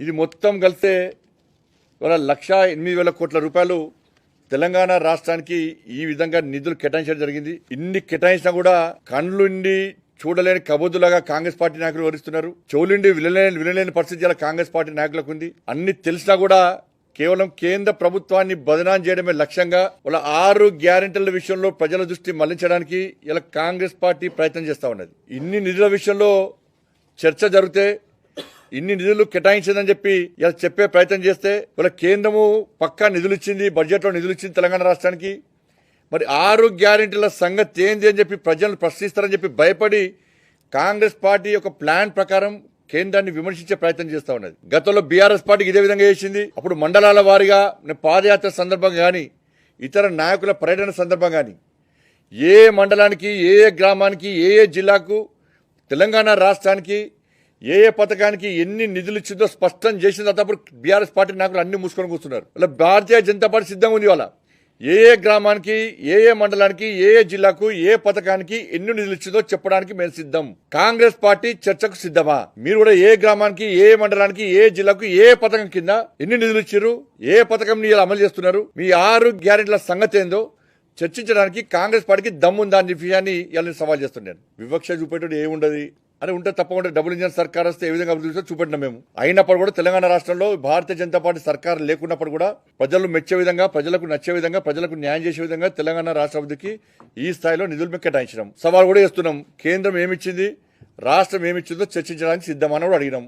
ఇది మొత్తం కలిస్తే ఇవాళ 1,08,000 కోట్ల రూపాయలు తెలంగాణ రాష్ట్రానికి ఈ విధంగా నిధులు కేటాయించడం జరిగింది. ఇన్ని కేటాయించినా కూడా కళ్ళుండి చూడలేని కబోదులాగా కాంగ్రెస్ పార్టీ నాయకులు వివరిస్తున్నారు. చెవులుండి వినలేని పరిస్థితి ఇలా కాంగ్రెస్ పార్టీ నాయకులకు ఉంది. అన్ని తెలిసినా కూడా కేవలం కేంద్ర ప్రభుత్వాన్ని బదనాం చేయడమే లక్ష్యంగా వాళ్ళ 6 గ్యారెంటీల విషయంలో ప్రజల దృష్టి మళ్లించడానికి ఇలా కాంగ్రెస్ పార్టీ ప్రయత్నం చేస్తా ఉన్నది. ఇన్ని నిధుల విషయంలో చర్చ జరిగితే ఇన్ని నిధులు కేటాయించిందని చెప్పి ఇలా చెప్పే ప్రయత్నం చేస్తే వాళ్ళ కేంద్రము పక్కా నిధులు ఇచ్చింది, బడ్జెట్లో నిధులు ఇచ్చింది తెలంగాణ రాష్ట్రానికి. మరి 6 గ్యారెంటీల సంగతి ఏంది అని చెప్పి ప్రజలను ప్రశ్నిస్తారని చెప్పి భయపడి కాంగ్రెస్ పార్టీ యొక్క ప్లాన్ ప్రకారం కేంద్రాన్ని విమర్శించే ప్రయత్నం చేస్తా ఉన్నది. గతంలో బీఆర్ఎస్ పార్టీకి ఇదే విధంగా చేసింది. అప్పుడు మండలాల వారీగా పాదయాత్ర సందర్భంగా కానీ ఇతర నాయకుల పర్యటన సందర్భంగా కానీ ఏ మండలానికి ఏ గ్రామానికి ఏ జిల్లాకు తెలంగాణ రాష్ట్రానికి ఏ పథకానికి ఎన్ని నిధులు ఇచ్చిందో స్పష్టం చేసిందో అప్పుడు బీఆర్ఎస్ పార్టీ నాయకులు అన్ని మూసుకొని కూర్చున్నారు. ఇలా భారతీయ జనతా పార్టీ సిద్ధంగా ఉంది. వాళ్ళ ఏ గ్రామానికి ఏ మండలానికి ఏ జిల్లాకు ఏ పథకానికి ఎన్ని నిధులు ఇచ్చిందో చెప్పడానికి మేము సిద్ధం. కాంగ్రెస్ పార్టీ చర్చకు సిద్ధమా? మీరు కూడా ఏ గ్రామానికి ఏ మండలానికి ఏ జిల్లాకు ఏ పథకం కింద ఎన్ని నిధులు ఇచ్చారు, ఏ పథకం అమలు చేస్తున్నారు, మీ 6 గ్యారెంటీల సంగతి ఏందో చర్చించడానికి కాంగ్రెస్ పార్టీకి దమ్ముందా అనే విషయాన్ని ఇలా సవాల్ చేస్తున్నాను. వివక్ష చూపేటప్పుడు ఏముండదు అని ఉంటే తప్పకుండా డబుల్ ఇంజన్ సర్కార్ వస్తే ఏ విధంగా అభివృద్ధి చూపెట్టినాం మేము. అయినప్పుడు కూడా తెలంగాణ రాష్ట్రంలో భారతీయ జనతా పార్టీ సర్కార్ లేకున్నప్పుడు కూడా ప్రజలు మెచ్చే విధంగా, ప్రజలకు నచ్చే విధంగా, ప్రజలకు న్యాయం చేసే విధంగా తెలంగాణ రాష్ట్ర అభివృద్ధికి ఈ స్థాయిలో నిధులు మేము కేటాయించినాం. సవాల్ కూడా చేస్తున్నాం. కేంద్రం ఏమిచ్చింది, రాష్ట్రం ఏమిచ్చిందో చర్చించడానికి సిద్ధమని కూడా అడిగినాం.